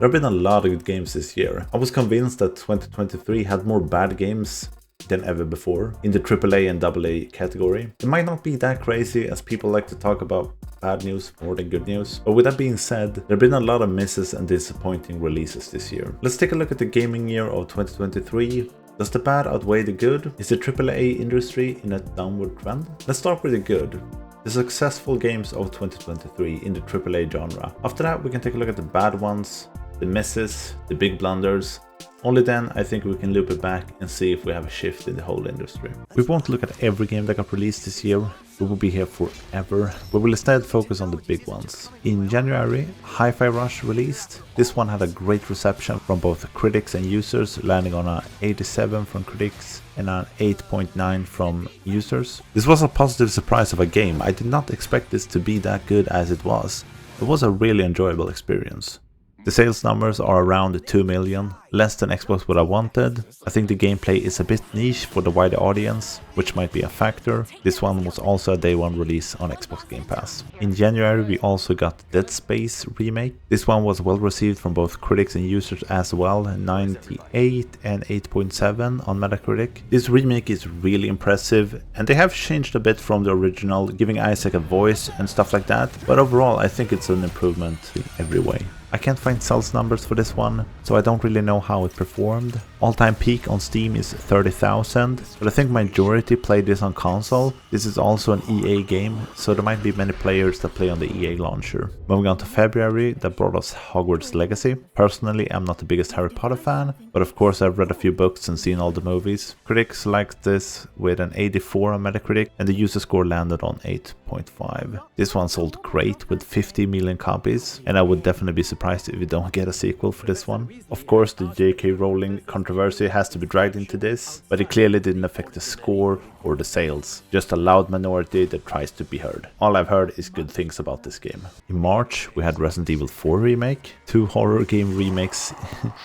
There have been a lot of good games this year. I was convinced that 2023 had more bad games than ever before in the AAA and AA category. It might not be that crazy as people like to talk about bad news more than good news, but with that being said, there have been a lot of misses and disappointing releases this year. Let's take a look at the gaming year of 2023. Does the bad outweigh the good? Is the AAA industry in a downward trend? Let's start with the good. The successful games of 2023 in the AAA genre. After that, we can take a look at the bad ones, the misses, the big blunders. Only then I think we can loop it back and see if we have a shift in the whole industry. We won't look at every game that got released this year, we will be here forever. We will instead focus on the big ones. In January, Hi-Fi Rush released. This one had a great reception from both critics and users, landing on an 87 from critics and an 8.9 from users. This was a positive surprise of a game. I did not expect this to be that good as it was. It was a really enjoyable experience. The sales numbers are around 2 million, less than Xbox would have wanted. I think the gameplay is a bit niche for the wider audience, which might be a factor. This one was also a day one release on Xbox Game Pass. In January we also got Dead Space remake. This one was well received from both critics and users as well, 98 and 8.7 on Metacritic. This remake is really impressive and they have changed a bit from the original, giving Isaac a voice and stuff like that, but overall I think it's an improvement in every way. I can't find sales numbers for this one, so I don't really know how it performed. All-time peak on Steam is 30,000, but I think majority played this on console. This is also an EA game, so there might be many players that play on the EA launcher. Moving on to February, that brought us Hogwarts Legacy. Personally, I'm not the biggest Harry Potter fan, but of course I've read a few books and seen all the movies. Critics liked this with an 84 on Metacritic, and the user score landed on 8.5. This one sold great with 50 million copies, and I would definitely be surprised if we don't get a sequel for this one. Of course, the J.K. Rowling controversy has to be dragged into this, but it clearly didn't affect the score or the sales, just a loud minority that tries to be heard. All I've heard is good things about this game. In March, we had Resident Evil 4 remake, 2 horror game remakes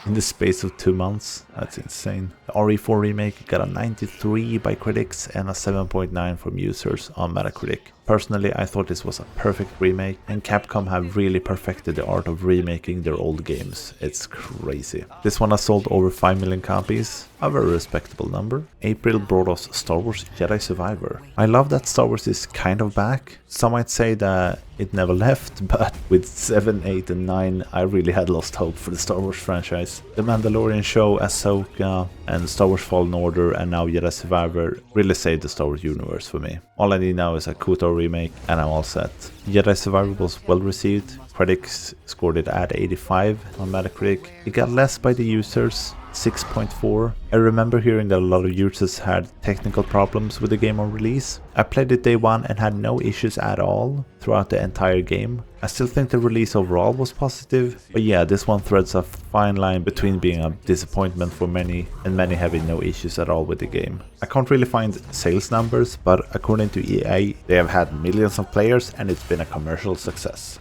in the space of 2 months. That's insane. The RE4 remake got a 93 by critics and a 7.9 from users on Metacritic. Personally, I thought this was a perfect remake, and Capcom have really perfected the art of remaking their old games. It's crazy. This one has sold over 5 million copies, a very respectable number. April brought us Star Wars Jedi Survivor. I love that Star Wars is kind of back. Some might say that it never left, but with 7, 8 and 9 I really had lost hope for the Star Wars franchise. The Mandalorian show, Ahsoka, and Star Wars Fallen Order and now Jedi Survivor really saved the Star Wars universe for me. All I need now is a KOTOR remake and I'm all set. Jedi Survivor was well received. Critics scored it at 85 on Metacritic. It got less by the users, 6.4. I remember hearing that a lot of users had technical problems with the game on release. I played it day one and had no issues at all throughout the entire game. I still think the release overall was positive, but yeah, this one threads a fine line between being a disappointment for many and many having no issues at all with the game. I can't really find sales numbers, but according to EA, they have had millions of players and it's been a commercial success.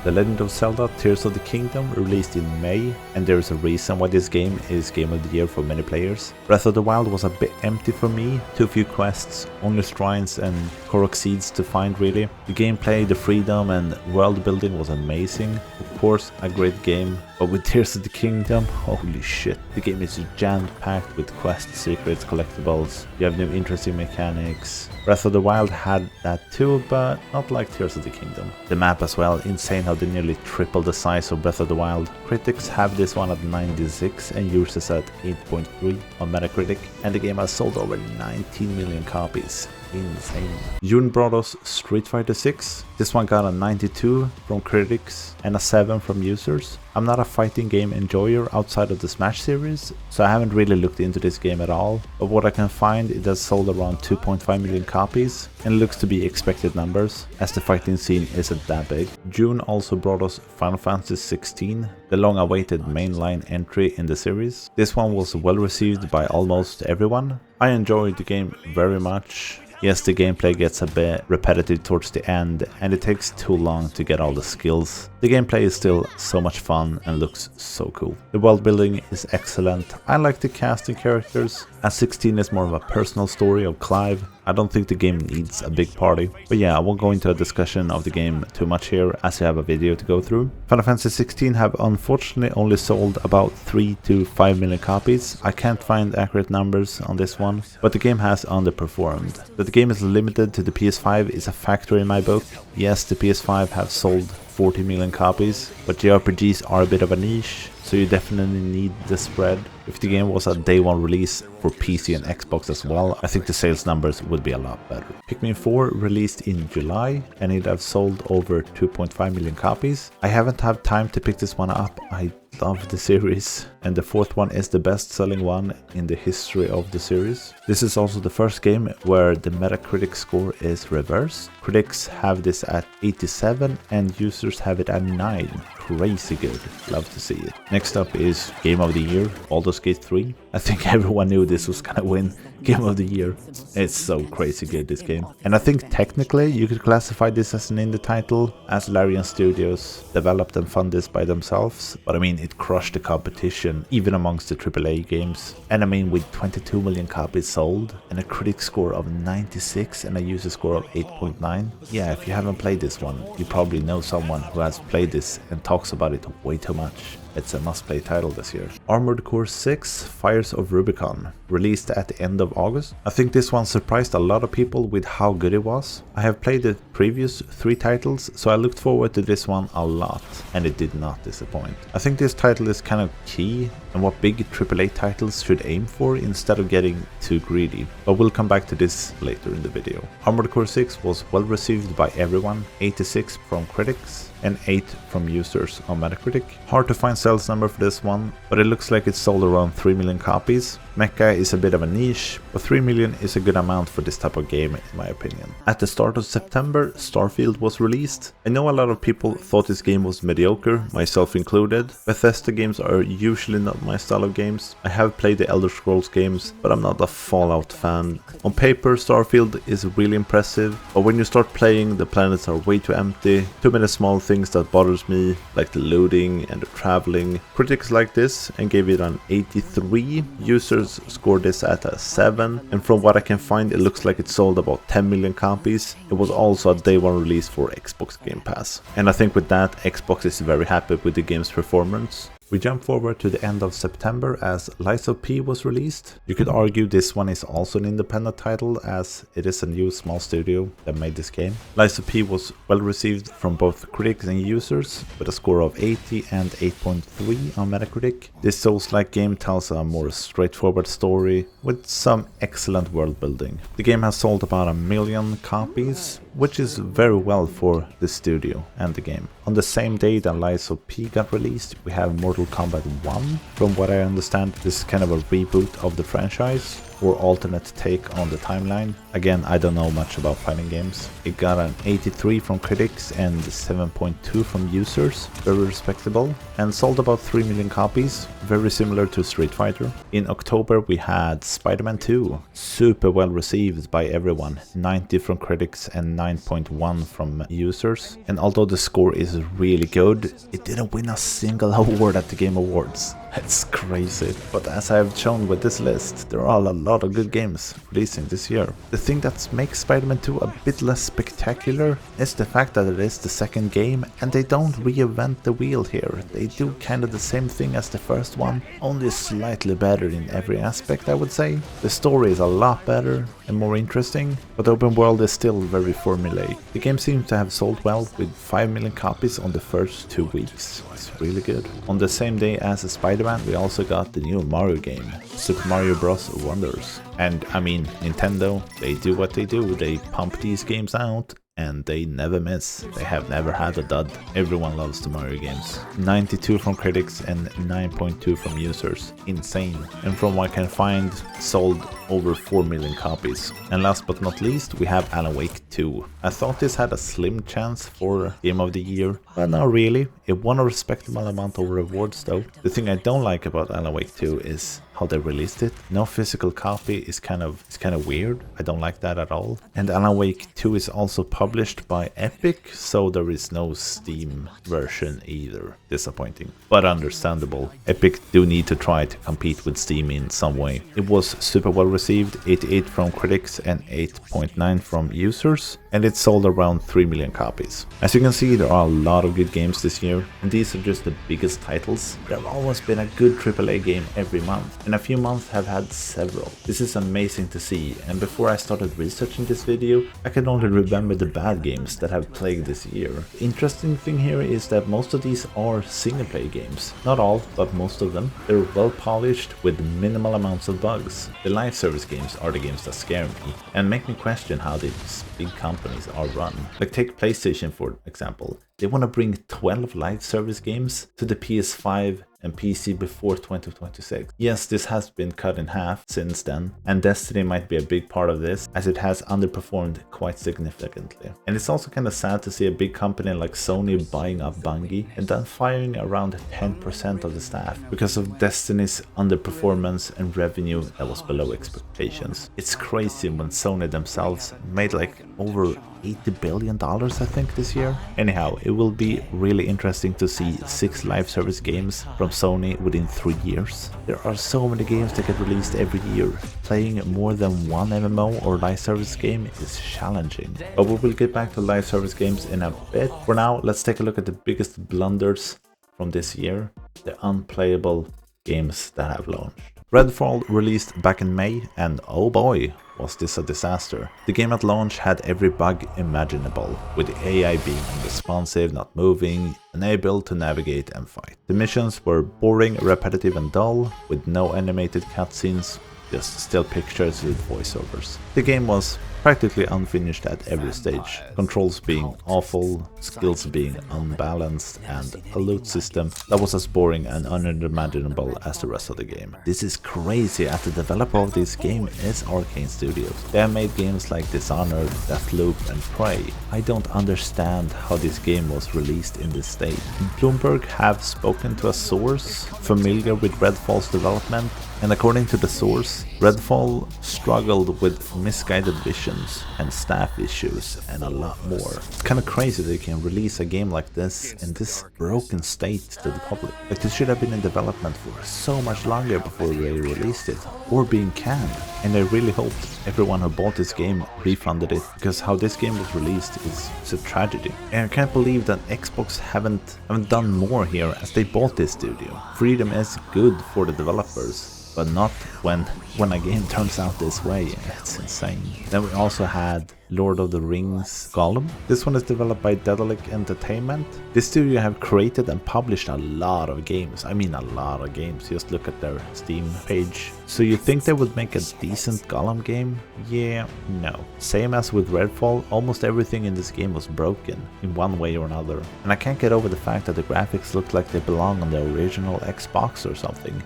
The Legend of Zelda Tears of the Kingdom released in May, and there is a reason why this game is Game of the Year for many players. Breath of the Wild was a bit empty for me, too few quests, only shrines and Korok seeds to find really. The gameplay, the freedom and world building was amazing. Of course, a great game, but with Tears of the Kingdom, holy shit. The game is jam-packed with quests, secrets, collectibles, you have new interesting mechanics. Breath of the Wild had that too, but not like Tears of the Kingdom. The map as well, insane how they nearly tripled the size of Breath of the Wild. Critics have this one at 96 and users at 8.3 on Metacritic, and the game has sold over 19 million copies. Insane. June brought us Street Fighter 6. This one got a 92 from critics and a 7 from users. I'm not a fighting game enjoyer outside of the Smash series, so I haven't really looked into this game at all, but what I can find, it has sold around 2.5 million copies and looks to be expected numbers, as the fighting scene isn't that big. June also brought us Final Fantasy 16, the long-awaited mainline entry in the series. This one was well received by almost everyone. I enjoyed the game very much. Yes, the gameplay gets a bit repetitive towards the end and it takes too long to get all the skills. The gameplay is still so much fun fun and looks so cool. The world building is excellent. I like the casting characters, as 16 is more of a personal story of Clive. I don't think the game needs a big party. But yeah, I won't go into a discussion of the game too much here, as I have a video to go through. Final Fantasy 16 have unfortunately only sold about 3 to 5 million copies. I can't find accurate numbers on this one, but the game has underperformed. That the game is limited to the PS5 is a factor in my book. Yes, the PS5 have sold 40 million copies, but JRPGs are a bit of a niche, so you definitely need the spread. If the game was a day one release for PC and Xbox as well, I think the sales numbers would be a lot better. Pikmin 4 released in July and it has sold over 2.5 million copies. I haven't had time to pick this one up. I love the series, and the fourth one is the best selling one in the history of the series. This is also the first game where the Metacritic score is reversed. Critics have this at 87 and users have it at 9. Crazy good. Love to see it. Next up is Game of the Year, Baldur's Gate 3. I think everyone knew this was gonna win Game of the Year. It's so crazy good, this game. And I think technically you could classify this as an indie title, as Larian Studios developed and funded this by themselves. But I mean, it crushed the competition, even amongst the AAA games. And I mean, with 22 million copies sold, and a critic score of 96 and a user score of 8.9. Yeah, if you haven't played this one, you probably know someone who has played this and talks about it way too much. It's a must-play title this year. Armored Core 6 Fires of Rubicon, released at the end of August. I think this one surprised a lot of people with how good it was. I have played the previous 3 titles, so I looked forward to this one a lot, and it did not disappoint. I think this title is kind of key and what big AAA titles should aim for instead of getting too greedy, but we'll come back to this later in the video. Armored Core 6 was well received by everyone, 86 from critics and 8 from users on Metacritic. Hard to find sales number for this one, but it looks like it sold around 3 million copies. Mecha is a bit of a niche, but 3 million is a good amount for this type of game in my opinion. At the start of September, Starfield was released. I know a lot of people thought this game was mediocre, myself included. Bethesda games are usually not my style of games. I have played the Elder Scrolls games, but I'm not a Fallout fan. On paper, Starfield is really impressive, but when you start playing, the planets are way too empty. Too many small things that bothers me, like the looting and the traveling. Critics like this and gave it an 83. Users scored this at a 7, and from what I can find, it looks like it sold about 10 million copies. It was also a day one release for Xbox Game Pass, and I think with that, Xbox is very happy with the game's performance. We jump forward to the end of September as Lies of P was released. You could argue this one is also an independent title, as it is a new small studio that made this game. Lies of P was well received from both critics and users, with a score of 80 and 8.3 on Metacritic. This Souls-like game tells a more straightforward story with some excellent world building. The game has sold about 1 million copies, which is very well for the studio and the game. On the same day that Lies of P got released, we have Mortal Kombat 1. From what I understand, this is kind of a reboot of the franchise, or alternate take on the timeline. Again, I don't know much about fighting games. It got an 83 from critics and 7.2 from users, very respectable, and sold about 3 million copies, very similar to Street Fighter. In October we had Spider-Man 2, super well received by everyone, 90 from critics and 9.1 from users. And although the score is really good, it didn't win a single award at the Game Awards. It's crazy, but as I have shown with this list, there are a lot of good games releasing this year. The thing that makes Spider-Man 2 a bit less spectacular is the fact that it is the second game and they don't reinvent the wheel here. They do kind of the same thing as the first one, only slightly better in every aspect, I would say. The story is a lot better and more interesting, but the open world is still very formulaic. The game seems to have sold well, with 5 million copies on the first 2 weeks. It's really good. On the same day as Spider-Man, we also got the new Mario game, Super Mario Bros. Wonders. And I mean, Nintendo, they do what they do, they pump these games out and they never miss. They have never had a dud. Everyone loves the Mario games. 92 from critics and 9.2 from users. Insane. And from what I can find, sold over 4 million copies. And last but not least, we have Alan Wake 2. I thought this had a slim chance for Game of the Year, but not really. It won a respectable amount of rewards though. The thing I don't like about Alan Wake 2 is how they released it. No physical copy is kind of weird. I don't like that at all. And Alan Wake 2 is also published by Epic, so there is no Steam version either. Disappointing, but understandable. Epic do need to try to compete with Steam in some way. It was super well received, 88 from critics and 8.9 from users, and it sold around 3 million copies. As you can see, there are a lot of good games this year, and these are just the biggest titles. There have always been a good AAA game every month, and a few months have had several. This is amazing to see, and before I started researching this video, I can only remember the bad games that have plagued this year. The interesting thing here is that most of these are single-player games. Not all, but most of them. They're well polished with minimal amounts of bugs. The live service games are the games that scare me and make me question how these big companies are run. Like take PlayStation for example. They want to bring 12 live service games to the PS5 and PC before 2026. Yes, this has been cut in half since then, and Destiny might be a big part of this, as it has underperformed quite significantly. And it's also kind of sad to see a big company like Sony buying up Bungie and then firing around 10% of the staff because of Destiny's underperformance and revenue that was below expectations. It's crazy when Sony themselves made like over $80 billion I think this year. Anyhow, it will be really interesting to see 6 live service games from Sony within 3 years. There are so many games that get released every year. Playing more than one MMO or live service game is challenging. But we will get back to live service games in a bit. For now, let's take a look at the biggest blunders from this year, the unplayable games that have launched. Redfall released back in May, and oh boy, was this a disaster. The game at launch had every bug imaginable, with the AI being unresponsive, not moving, unable to navigate and fight. The missions were boring, repetitive and dull, with no animated cutscenes, just still pictures with voiceovers. The game was practically unfinished at every stage, controls being awful, skills being unbalanced, and a loot system that was as boring and unimaginable as the rest of the game. This is crazy, as the developer of this game is Arcane Studios. They have made games like Dishonored, Deathloop and Prey. I don't understand how this game was released in this state. Bloomberg have spoken to a source familiar with Redfall's development, and according to the source, Redfall struggled with misguided visions and staff issues and a lot more. It's kinda crazy that you can release a game like this in this broken state to the public. Like, this should have been in development for so much longer before they released it, or being canned. And I really hope everyone who bought this game refunded it, because how this game was released is a tragedy. And I can't believe that Xbox haven't done more here, as they bought this studio. Freedom is good for the developers, but not when a game turns out this way. It's insane. Then we also had Lord of the Rings Gollum. This one is developed by Daedalic Entertainment. This studio have created and published a lot of games. I mean a lot of games. Just look at their Steam page. So you think they would make a decent Gollum game? Yeah, no. Same as with Redfall, almost everything in this game was broken in one way or another. And I can't get over the fact that the graphics look like they belong on the original Xbox or something.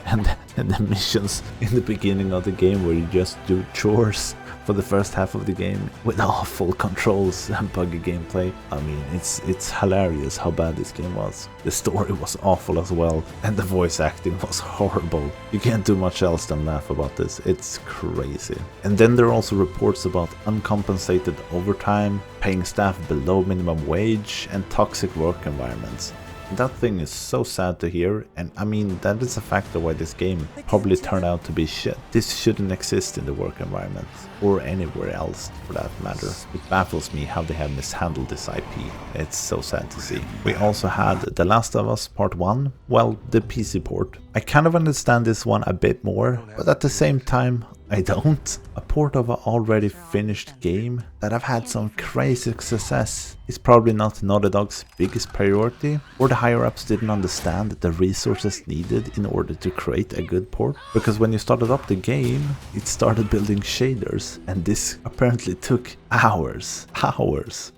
and the missions in the beginning of the game where you just do chores for the first half of the game with awful controls and buggy gameplay. I mean, it's hilarious how bad this game was. The story was awful as well, and the voice acting was horrible. You can't do much else than laugh about this. It's crazy. And then there are also reports about uncompensated overtime, paying staff below minimum wage, and toxic work environments. That thing is so sad to hear, and I mean, that is a factor why this game probably turned out to be shit. This shouldn't exist in the work environment, or anywhere else for that matter. It baffles me how they have mishandled this IP. It's so sad to see. We also had The Last of Us Part 1, well, the PC port. I kind of understand this one a bit more, but at the same time, I don't. A port of an already finished game that have had some crazy success is probably not Naughty Dog's biggest priority, or the higher-ups didn't understand the resources needed in order to create a good port. Because when you started up the game, it started building shaders, and this apparently took hours.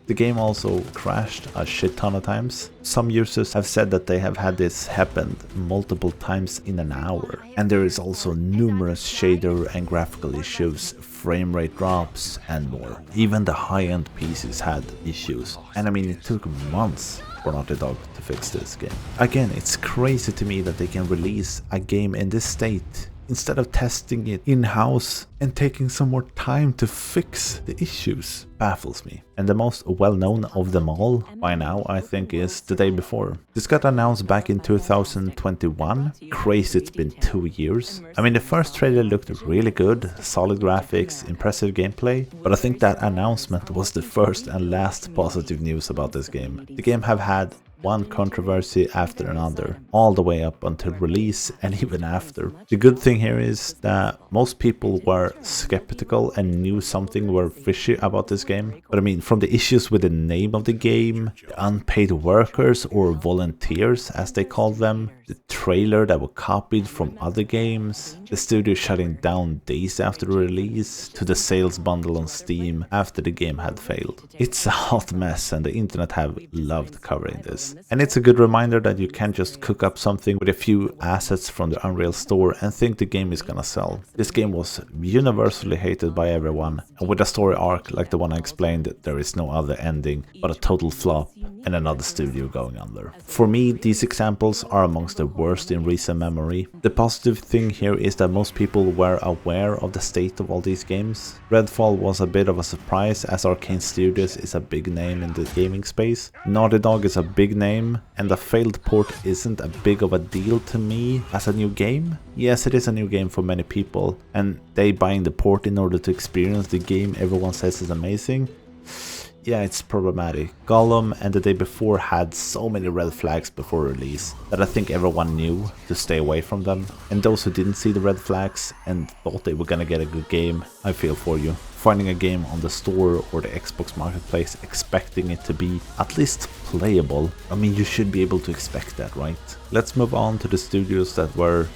The game also crashed a shit ton of times. Some users have said that they have had this happen multiple times in an hour. And there is also numerous shader and graphical issues, frame rate drops and more. Even the high-end PCs had issues. And I mean, it took months for Naughty Dog to fix this game. Again, it's crazy to me that they can release a game in this state instead of testing it in-house and taking some more time to fix the issues. Baffles me. And the most well-known of them all by now, I think, is The Day Before. This got announced back in 2021. Crazy, it's been 2 years. I mean, the first trailer looked really good, solid graphics, impressive gameplay, but I think that announcement was the first and last positive news about this game. The game have had one controversy after another, all the way up until release and even after. The good thing here is that most people were skeptical and knew something were fishy about this game. But I mean, from the issues with the name of the game, the unpaid workers or volunteers as they called them, the trailer that were copied from other games, the studio shutting down days after release, to the sales bundle on Steam after the game had failed. It's a hot mess and the internet have loved covering this. And it's a good reminder that you can't just cook up something with a few assets from the Unreal store and think the game is gonna sell. This game was universally hated by everyone, and with a story arc like the one I explained, there is no other ending but a total flop and another studio going under. For me, these examples are amongst the worst in recent memory. The positive thing here is that most people were aware of the state of all these games. Redfall was a bit of a surprise as Arcane Studios is a big name in the gaming space. Naughty Dog is a big name, and a failed port isn't a big of a deal to me as a new game. Yes, it is a new game for many people, and they buying the port in order to experience the game everyone says is amazing. Yeah, it's problematic. Gollum and The Day Before had so many red flags before release that I think everyone knew to stay away from them. And those who didn't see the red flags and thought they were gonna get a good game, I feel for you. Finding a game on the store or the Xbox Marketplace expecting it to be at least playable, I mean, you should be able to expect that, right? Let's move on to the studios that were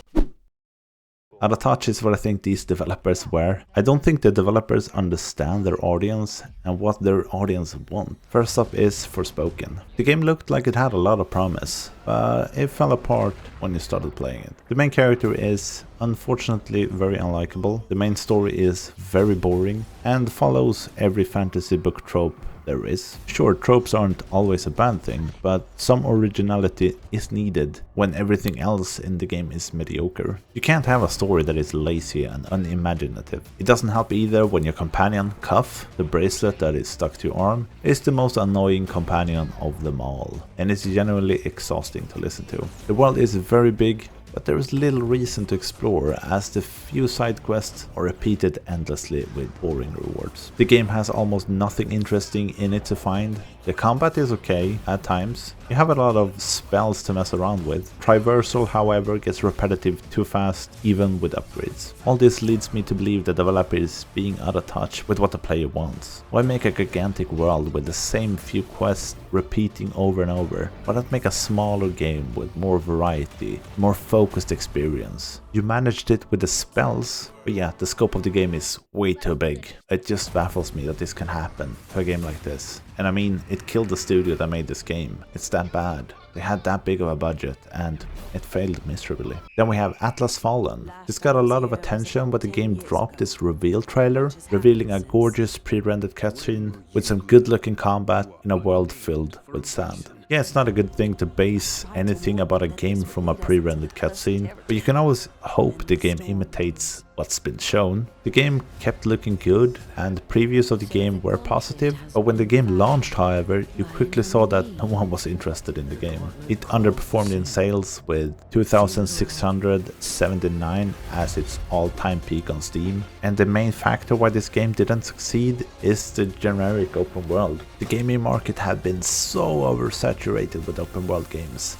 out of touch is what I think these developers were. I don't think the developers understand their audience and what their audience want. First up is Forspoken. The game looked like it had a lot of promise, but it fell apart when you started playing it. The main character is unfortunately very unlikable. The main story is very boring and follows every fantasy book trope there is. Sure, tropes aren't always a bad thing, but some originality is needed when everything else in the game is mediocre. You can't have a story that is lazy and unimaginative. It doesn't help either when your companion, Cuff, the bracelet that is stuck to your arm, is the most annoying companion of them all, and it's genuinely exhausting to listen to. The world is very big, but there is little reason to explore as the few side quests are repeated endlessly with boring rewards. The game has almost nothing interesting in it to find. The combat is okay at times. You have a lot of spells to mess around with. Traversal, however, gets repetitive too fast, even with upgrades. All this leads me to believe the developer is being out of touch with what the player wants. Why make a gigantic world with the same few quests repeating over and over? Why not make a smaller game with more variety, more focused experience? You managed it with the spells, but yeah, the scope of the game is way too big. It just baffles me that this can happen to a game like this. And I mean, it killed the studio that made this game. It's that bad. They had that big of a budget and it failed miserably. Then we have Atlas Fallen. This got a lot of attention when the game dropped its reveal trailer, revealing a gorgeous pre-rendered cutscene with some good looking combat in a world filled with sand. Yeah, it's not a good thing to base anything about a game from a pre-rendered cutscene, but you can always hope the game imitates what's been shown. The game kept looking good and previews of the game were positive, but when the game launched, however, you quickly saw that no one was interested in the game. It underperformed in sales with 2,679 as its all-time peak on Steam, and the main factor why this game didn't succeed is the generic open world. The gaming market had been so oversaturated with open world games.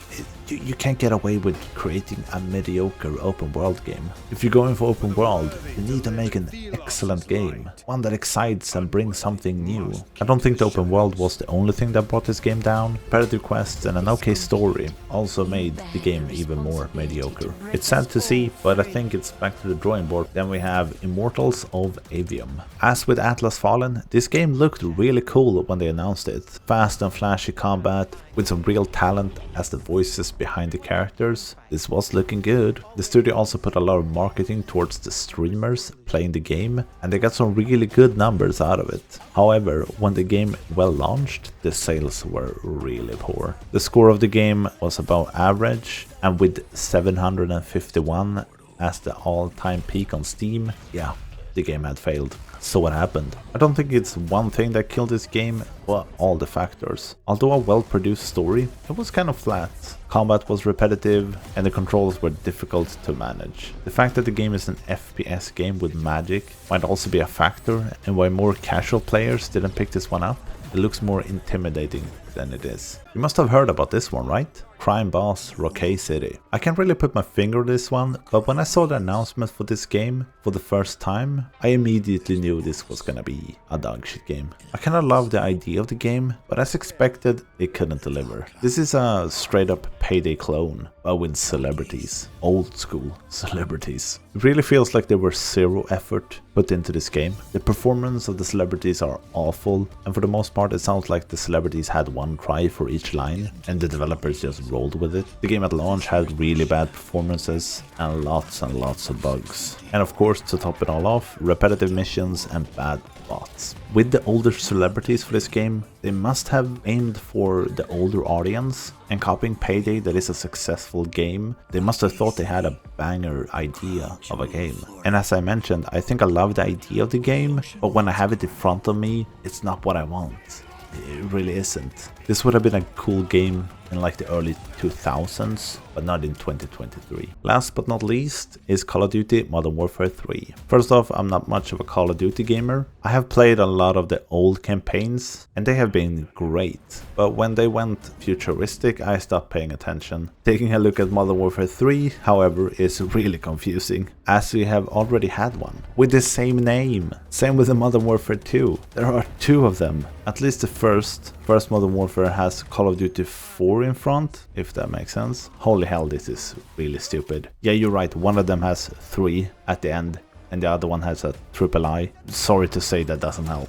You can't get away with creating a mediocre open world game. If you're going for open world, you need to make an excellent game, one that excites and brings something new. I don't think the open world was the only thing that brought this game down. Repetitive quests and an okay story also made the game even more mediocre. It's sad to see, but I think it's back to the drawing board. Then we have Immortals of Avium. As with Atlas Fallen, this game looked really cool when they announced it. Fast and flashy combat with some real talent as the voices behind the characters, this was looking good. The studio also put a lot of marketing towards the streamers playing the game, and they got some really good numbers out of it. However, when the game well launched, the sales were really poor. The score of the game was about average, and with 751 as the all-time peak on Steam, yeah, the game had failed. So what happened? I don't think it's one thing that killed this game, but all the factors. Although a well-produced story, it was kind of flat. Combat was repetitive, and the controls were difficult to manage. The fact that the game is an FPS game with magic might also be a factor, and why more casual players didn't pick this one up. It looks more intimidating than it is. You must have heard about this one, right? Crime Boss Rockay City. I can't really put my finger on this one, but when I saw the announcement for this game for the first time, I immediately knew this was gonna be a dogshit game. I kinda love the idea of the game, but as expected, it couldn't deliver. This is a straight up Payday clone, but with celebrities. Old school celebrities. It really feels like there was zero effort put into this game. The performance of the celebrities are awful, and for the most part it sounds like the celebrities had one cry for each line, and the developers just rolled with it. The game at launch had really bad performances and lots of bugs. And of course, to top it all off, repetitive missions and bad bots. With the older celebrities for this game, they must have aimed for the older audience, and copying Payday that is a successful game, they must have thought they had a banger idea of a game. And as I mentioned, I think I love the idea of the game, but when I have it in front of me, it's not what I want. It really isn't. This would have been a cool game in like the early 2000s, but not in 2023. Last but not least is Call of Duty Modern Warfare 3. First off, I'm not much of a Call of Duty gamer. I have played a lot of the old campaigns and they have been great. But when they went futuristic, I stopped paying attention. Taking a look at Modern Warfare 3, however, is really confusing, as we have already had one with the same name. Same with the Modern Warfare 2. There are two of them. At least the first Modern Warfare has Call of Duty 4 in front, if that makes sense. Holy hell, this is really stupid. Yeah, you're right, one of them has 3 at the end, and the other one has a triple I. Sorry to say, that doesn't help.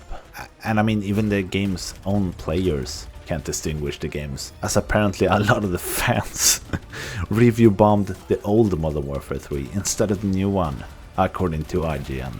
And I mean, even the game's own players can't distinguish the games, as apparently a lot of the fans review bombed the old Modern Warfare 3 instead of the new one, according to IGN.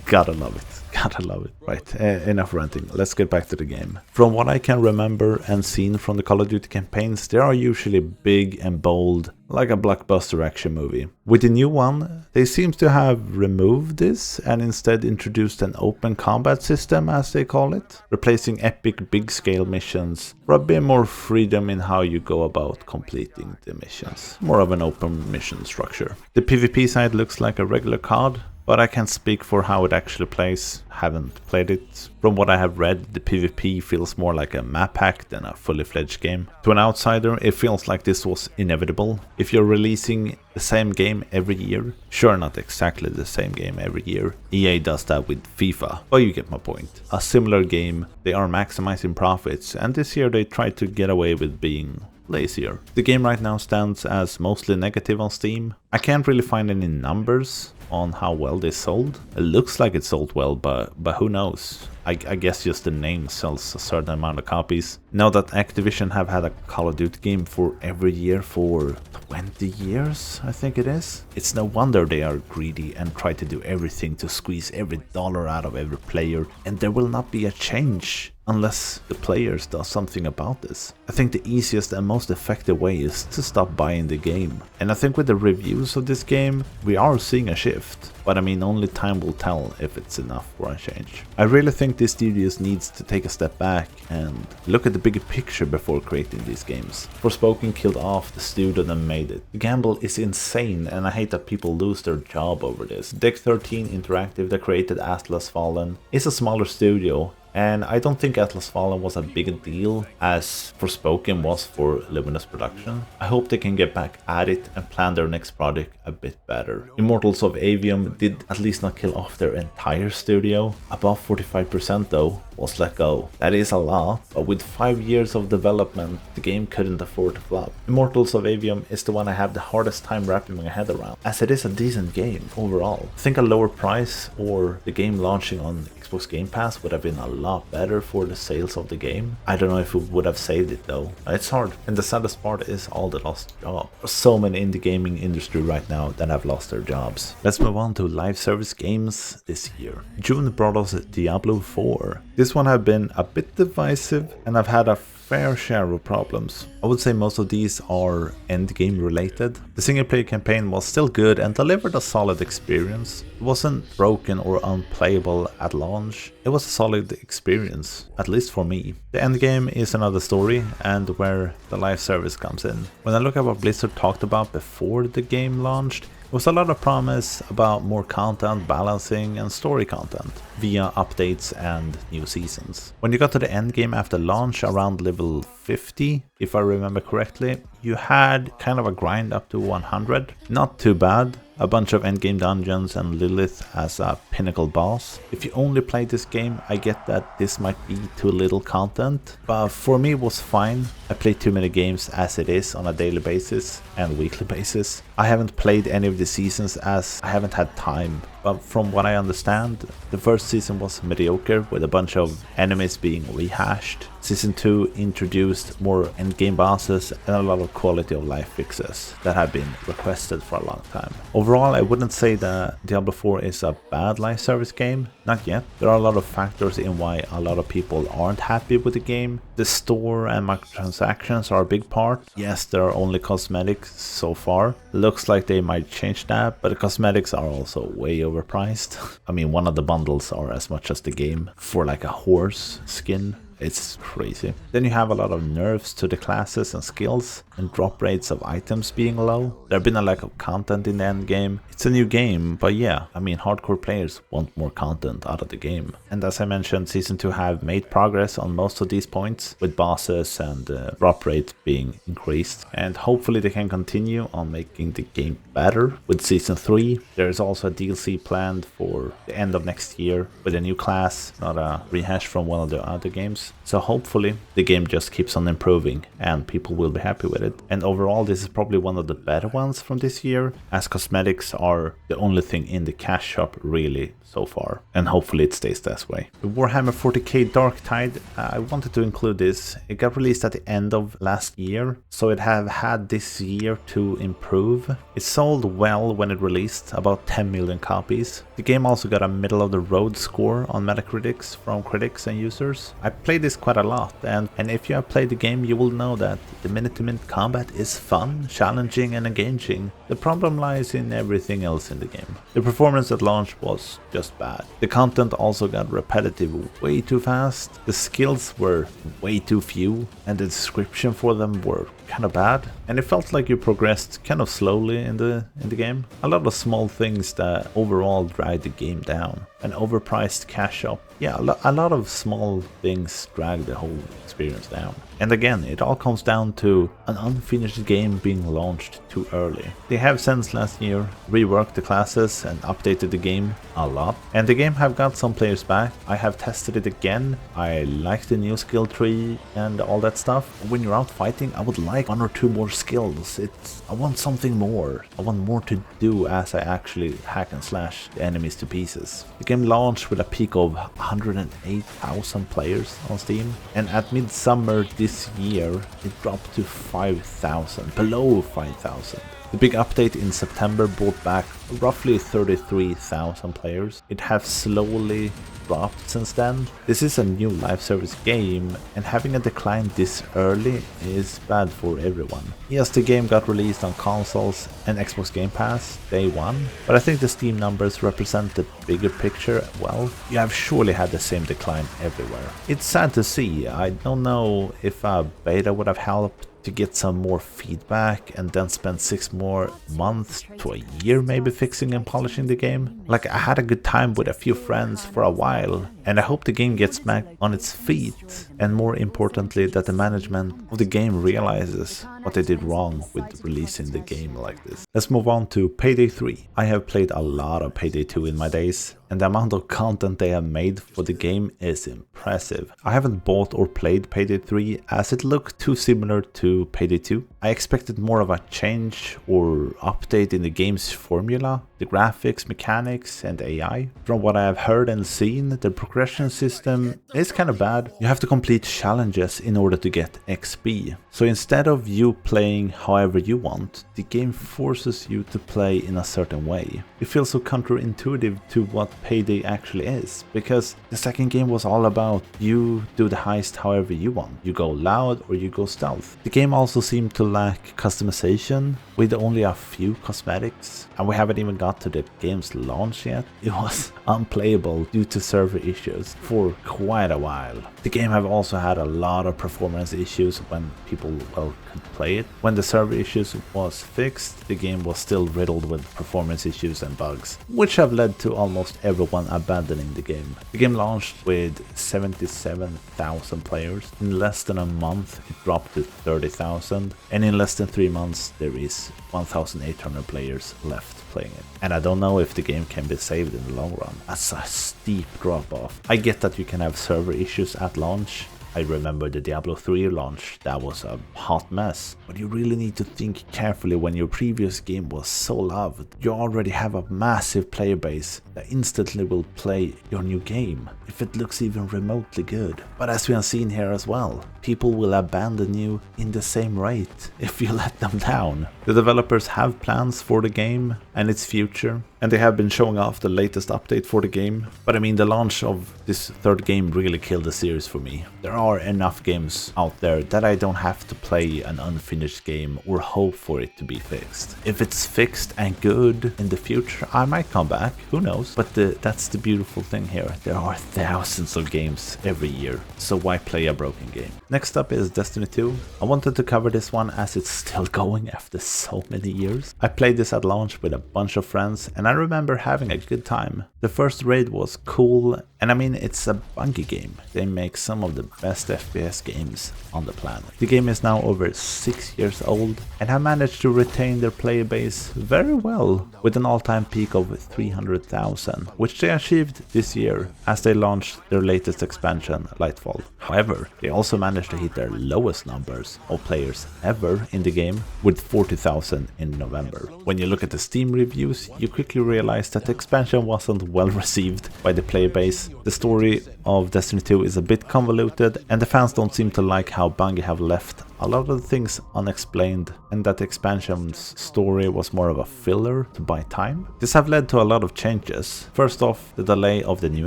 Gotta love it. Gotta love it. Right, enough ranting. Let's get back to the game. From what I can remember and seen from the Call of Duty campaigns, they are usually big and bold, like a blockbuster action movie. With the new one, they seem to have removed this and instead introduced an open combat system, as they call it, replacing epic big-scale missions for a bit more freedom in how you go about completing the missions. More of an open mission structure. The PvP side looks like a regular COD, but I can't speak for how it actually plays, haven't played it. From what I have read, the PvP feels more like a map hack than a fully fledged game. To an outsider, it feels like this was inevitable. If you're releasing the same game every year, sure, not exactly the same game every year, EA does that with FIFA, but you get my point. A similar game, they are maximizing profits, and this year they tried to get away with being lazier. The game right now stands as mostly negative on Steam. I can't really find any numbers on how well they sold. It looks like it sold well, but who knows? I guess just the name sells a certain amount of copies. Now that Activision have had a Call of Duty game for every year for 20 years, I think it is. It's no wonder they are greedy and try to do everything to squeeze every dollar out of every player, and there will not be a change unless the players do something about this. I think the easiest and most effective way is to stop buying the game. And I think with the reviews of this game, we are seeing a shift. But I mean, only time will tell if it's enough for a change. I really think this studios needs to take a step back and look at the bigger picture before creating these games. Forspoken killed off the studio that made it. The gamble is insane, and I hate that people lose their job over this. Deck 13 Interactive that created Atlas Fallen is a smaller studio, and I don't think Atlas Fallen was a big deal as Forspoken was for Luminous Production. I hope they can get back at it and plan their next project a bit better. Immortals of Avium did at least not kill off their entire studio. Above 45% though was let go. That is a lot, but with 5 years of development, the game couldn't afford to flop. Immortals of Avium is the one I have the hardest time wrapping my head around, as it is a decent game overall. I think a lower price or the game launching on Xbox Game Pass would have been a lot better for the sales of the game. I don't know if we would have saved it though. It's hard, and the saddest part is all the lost jobs. There's so many in the gaming industry right now that have lost their jobs. Let's move on to live service games this year. June brought us Diablo 4. This one have been a bit divisive, and I've had a fair share of problems. I would say most of these are endgame related. The single player campaign was still good and delivered a solid experience. It wasn't broken or unplayable at launch. It was a solid experience, at least for me. The endgame is another story, and where the live service comes in. When I look at what Blizzard talked about before the game launched, there was a lot of promise about more content, balancing and story content via updates and new seasons. When you got to the end game after launch around level 50, if I remember correctly, you had kind of a grind up to 100. Not too bad. A bunch of endgame dungeons and Lilith as a pinnacle boss. If you only play this game, I get that this might be too little content, but for me it was fine. I play too many games as it is on a daily basis and weekly basis. I haven't played any of the seasons as I haven't had time, but from what I understand, the first season was mediocre with a bunch of enemies being rehashed. Season 2 introduced more endgame bosses and a lot of quality of life fixes that have been requested for a long time. Overall, I wouldn't say that Diablo 4 is a bad live service game, not yet. There are a lot of factors in why a lot of people aren't happy with the game. The store and microtransactions are a big part. Yes, there are only cosmetics so far. Looks like they might change that, but the cosmetics are also way overpriced. I mean, one of the bundles are as much as the game for like a horse skin. It's crazy. Then you have a lot of nerfs to the classes and skills, and drop rates of items being low. There have been a lack of content in the end game. It's a new game, but yeah, I mean, hardcore players want more content out of the game. And as I mentioned, Season 2 have made progress on most of these points, with bosses and drop rate being increased. And hopefully they can continue on making the game better with Season 3. There is also a DLC planned for the end of next year with a new class, not a rehash from one of the other games. So hopefully the game just keeps on improving and people will be happy with it. And overall, this is probably one of the better ones from this year, as cosmetics are the only thing in the cash shop really so far, and hopefully it stays this way. The Warhammer 40k Dark Tide, I wanted to include this. It got released at the end of last year, so it have had this year to improve. It sold well when it released, about 10 million copies. The game also got a middle of the road score on Metacritics from critics and users. I played this quite a lot, and if you have played the game, you will know that the minute-to-minute combat is fun, challenging and engaging. The problem lies in everything else in the game. The performance at launch was just bad. The content also got repetitive way too fast. The skills were way too few, and the description for them were kind of bad, and it felt like you progressed kind of slowly in the game. A lot of small things that overall drag the game down. An overpriced cash shop. Yeah, a lot of small things drag the whole experience down. And again, it all comes down to an unfinished game being launched too early. They have since last year reworked the classes and updated the game a lot, and the game have got some players back. I have tested it again. I like the new skill tree and all that stuff. When you're out fighting, I would like one or two more skills. I want something more. I want more to do as I actually hack and slash the enemies to pieces. The game launched with a peak of 108,000 players on Steam, and at midsummer this year it dropped to 5,000, below 5,000. The big update in September brought back roughly 33,000 players. It has slowly dropped since then. This is a new live service game, and having a decline this early is bad for everyone. Yes, the game got released on consoles and Xbox Game Pass day one, but I think the Steam numbers represent the bigger picture well. You have surely had the same decline everywhere. It's sad to see. I don't know if a beta would have helped to get some more feedback and then spend 6 more months to a year maybe fixing and polishing the game. Like, I had a good time with a few friends for a while, and I hope the game gets back on its feet, and more importantly that the management of the game realizes what they did wrong with releasing the game like this. Let's move on to Payday 3. I have played a lot of Payday 2 in my days, and the amount of content they have made for the game is impressive. I haven't bought or played Payday 3 as it looked too similar to Payday 2. I expected more of a change or update in the game's formula. The the graphics, mechanics and AI. From what I have heard and seen, the progression system is kind of bad. You have to complete challenges in order to get XP. So instead of you playing however you want, the game forces you to play in a certain way. It feels so counterintuitive to what Payday actually is, because the second game was all about you do the heist however you want. You go loud or you go stealth. The game also seemed to lack customization, with only a few cosmetics, and we haven't even got to the game's launch yet. It was unplayable due to server issues for quite a while. The game have also had a lot of performance issues when people could play it. When the server issues was fixed, the game was still riddled with performance issues and bugs, which have led to almost everyone abandoning the game. The game launched with 77,000 players. In less than a month it dropped to 30,000, and in less than 3 months there is 1,800 players left playing it. And I don't know if the game can be saved in the long run. That's a steep drop off. I get that you can have server issues at launch. I remember the Diablo 3 launch, that was a hot mess. But you really need to think carefully when your previous game was so loved. You already have a massive player base that instantly will play your new game, if it looks even remotely good. But as we have seen here as well, people will abandon you in the same rate if you let them down. The developers have plans for the game and its future, and they have been showing off the latest update for the game. But I mean, the launch of this third game really killed the series for me. There are enough games out there that I don't have to play an unfinished game or hope for it to be fixed. If it's fixed and good in the future, I might come back, who knows? But that's the beautiful thing here. There are thousands of games every year, so why play a broken game? Next up is Destiny 2. I wanted to cover this one as it's still going after so many years. I played this at launch with a bunch of friends, and I remember having a good time. The first raid was cool, and I mean, it's a Bungie game. They make some of the best FPS games on the planet. The game is now over 6 years old and have managed to retain their player base very well, with an all-time peak of 300,000, which they achieved this year as they launched their latest expansion, Lightfall. However, they also managed to hit their lowest numbers of players ever in the game, with 40,000 in November. When you look at the Steam reviews, you quickly realize that the expansion wasn't well received by the player base. The story of Destiny 2 is a bit convoluted, and the fans don't seem to like how Bungie have left a lot of the things unexplained, and that the expansion's story was more of a filler to buy time. This have led to a lot of changes. First off, the delay of the new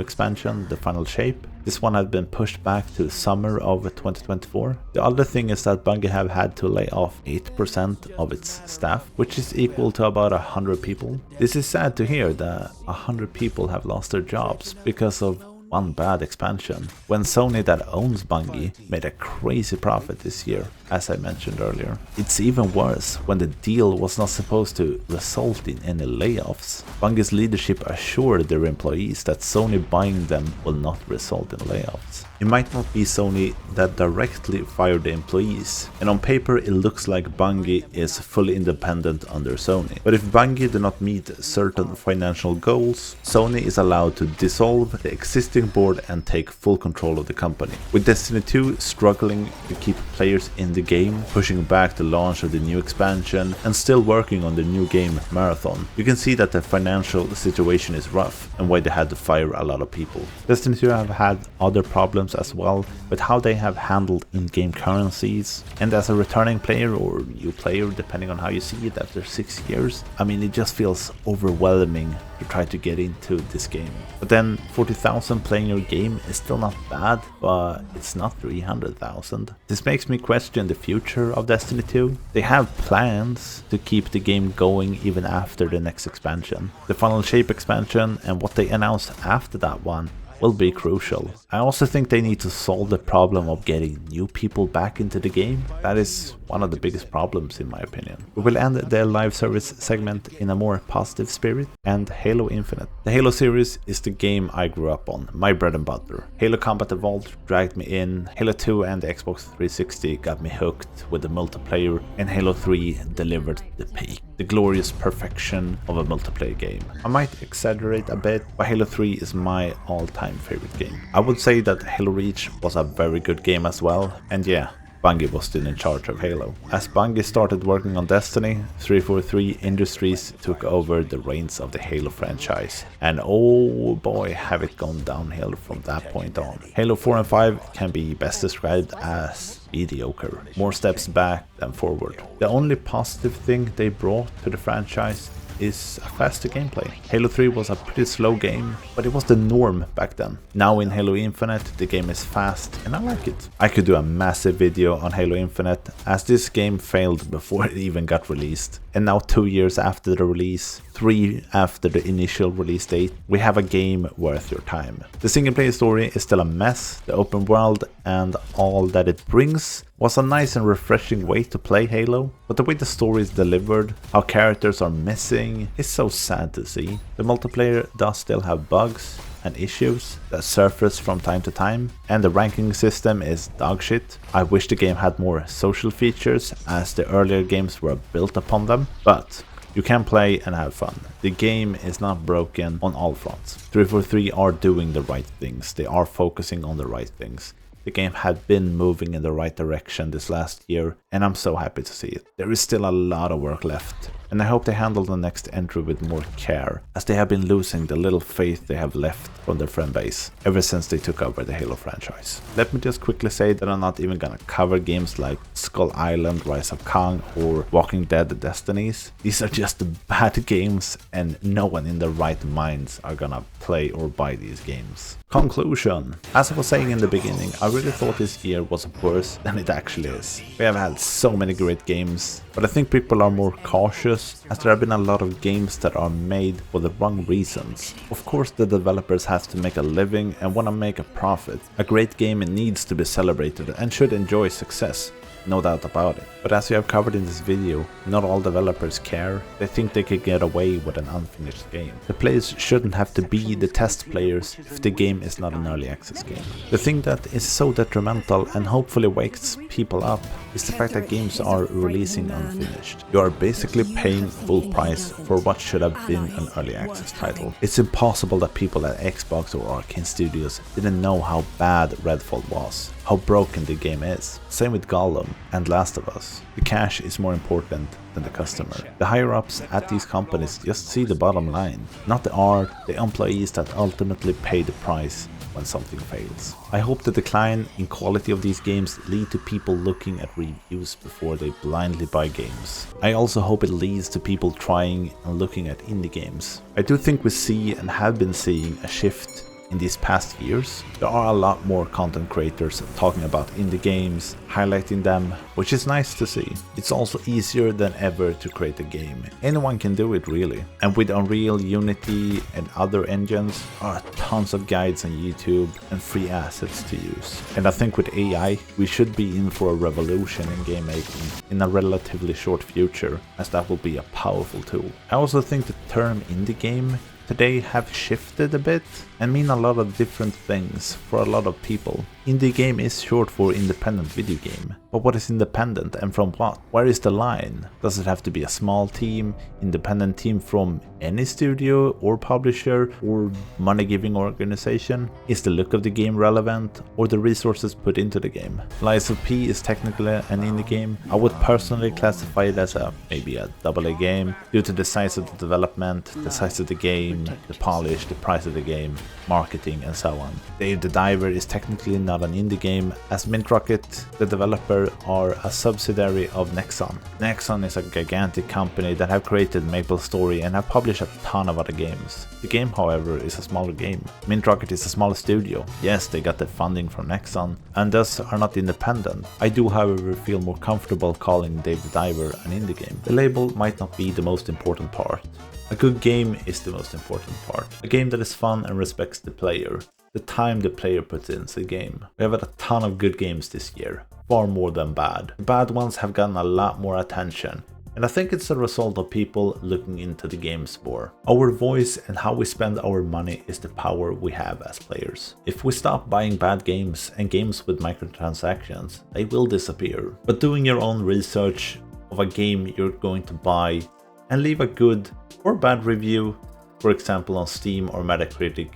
expansion, the Final Shape. This one had been pushed back to the summer of 2024. The other thing is that Bungie have had to lay off 8% of its staff, which is equal to about 100 people. This is sad to hear that 100 people have lost their jobs because of one bad expansion, when Sony, that owns Bungie, made a crazy profit this year, as I mentioned earlier. It's even worse when the deal was not supposed to result in any layoffs. Bungie's leadership assured their employees that Sony buying them will not result in layoffs. It might not be Sony that directly fired the employees, and on paper it looks like Bungie is fully independent under Sony. But if Bungie do not meet certain financial goals, Sony is allowed to dissolve the existing board and take full control of the company. With Destiny 2 struggling to keep players in the game, pushing back the launch of the new expansion, and still working on the new game Marathon, you can see that the financial situation is rough and why they had to fire a lot of people. Destiny 2 have had other problems as well with how they have handled in-game currencies, and as a returning player or new player, depending on how you see it after 6 years, I mean, it just feels overwhelming to try to get into this game. But then 40,000 playing your game is still not bad, but it's not 300,000. This makes me question the future of Destiny 2. They have plans to keep the game going even after the next expansion. The Final Shape expansion and what they announce after that one will be crucial. I also think they need to solve the problem of getting new people back into the game. That is one of the biggest problems in my opinion. We will end the live service segment in a more positive spirit, and Halo Infinite. The Halo series is the game I grew up on, my bread and butter. Halo Combat Evolved dragged me in, Halo 2 and the Xbox 360 got me hooked with the multiplayer, and Halo 3 delivered the peak, the glorious perfection of a multiplayer game. I might exaggerate a bit, but Halo 3 is my all-time favorite game. I would say that Halo Reach was a very good game as well, and yeah, Bungie was still in charge of Halo. As Bungie started working on Destiny, 343 Industries took over the reins of the Halo franchise. And oh boy, have it gone downhill from that point on. Halo 4 and 5 can be best described as mediocre. More steps back than forward. The only positive thing they brought to the franchise is a faster gameplay. Halo 3 was a pretty slow game, but it was the norm back then. Now in Halo Infinite, the game is fast and I like it. I could do a massive video on Halo Infinite, as this game failed before it even got released. And now 2 years after the release, 3 after the initial release date, we have a game worth your time. The single player story is still a mess, the open world and all that it brings was a nice and refreshing way to play Halo, but the way the story is delivered, how characters are missing, is so sad to see. The multiplayer does still have bugs and issues that surface from time to time, and the ranking system is dog shit. I wish the game had more social features, as the earlier games were built upon them, but you can play and have fun. The game is not broken on all fronts. 343 are doing the right things, they are focusing on the right things. The game had been moving in the right direction this last year, and I'm so happy to see it. There is still a lot of work left, and I hope they handle the next entry with more care, as they have been losing the little faith they have left from their friend base ever since they took over the Halo franchise. Let me just quickly say that I'm not even gonna cover games like Skull Island, Rise of Kong or Walking Dead: The Destinies. These are just bad games, and no one in their right minds are gonna play or buy these games. Conclusion. As I was saying in the beginning, I really thought this year was worse than it actually is. We have had so many great games, but I think people are more cautious, as there have been a lot of games that are made for the wrong reasons. Of course, the developers have to make a living and want to make a profit. A great game needs to be celebrated and should enjoy success. No doubt about it. But as we have covered in this video, not all developers care. They think they could get away with an unfinished game. The players shouldn't have to be the test players if the game is not an early access game. The thing that is so detrimental and hopefully wakes people up is the fact that games are releasing unfinished. You are basically paying full price for what should have been an early access title. It's impossible that people at Xbox or Arcane Studios didn't know how bad Redfall was, how broken the game is. Same with Gollum and Last of Us. The cash is more important than the customer. The higher ups at these companies just see the bottom line, not the art, the employees that ultimately pay the price when something fails. I hope the decline in quality of these games lead to people looking at reviews before they blindly buy games. I also hope it leads to people trying and looking at indie games. I do think we see and have been seeing a shift in these past years. There are a lot more content creators talking about indie games, highlighting them, which is nice to see. It's also easier than ever to create a game. Anyone can do it really. And with Unreal, Unity and other engines, there are tons of guides on YouTube and free assets to use. And I think with AI, we should be in for a revolution in game making in a relatively short future, as that will be a powerful tool. I also think the term indie game today have shifted a bit and mean a lot of different things for a lot of people. Indie game is short for independent video game, but what is independent and from what? Where is the line? Does it have to be a small team, independent team from any studio or publisher or money-giving organization? Is the look of the game relevant, or the resources put into the game? Lies of P is technically an indie game. I would personally classify it as maybe a AA game due to the size of the development, the size of the game, the polish, the price of the game, marketing and so on. Dave the Diver is technically not an indie game, as Mint Rocket, the developer, are a subsidiary of Nexon. Nexon is a gigantic company that have created MapleStory and have published a ton of other games. The game, however, is a smaller game. Mint Rocket is a smaller studio. Yes, they got the funding from Nexon and thus are not independent. I do, however, feel more comfortable calling Dave the Diver an indie game. The label might not be the most important part. A good game is the most important part. A game that is fun and respects the player. The time the player puts into the game. We have had a ton of good games this year, far more than bad. The bad ones have gotten a lot more attention, and I think it's a result of people looking into the games more. Our voice and how we spend our money is the power we have as players. If we stop buying bad games and games with microtransactions, they will disappear. But doing your own research of a game you're going to buy and leave a good or bad review, for example on Steam or Metacritic,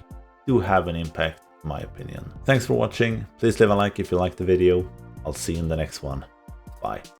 do have an impact in my opinion. Thanks for watching, please leave a like if you liked the video, I'll see you in the next one. Bye.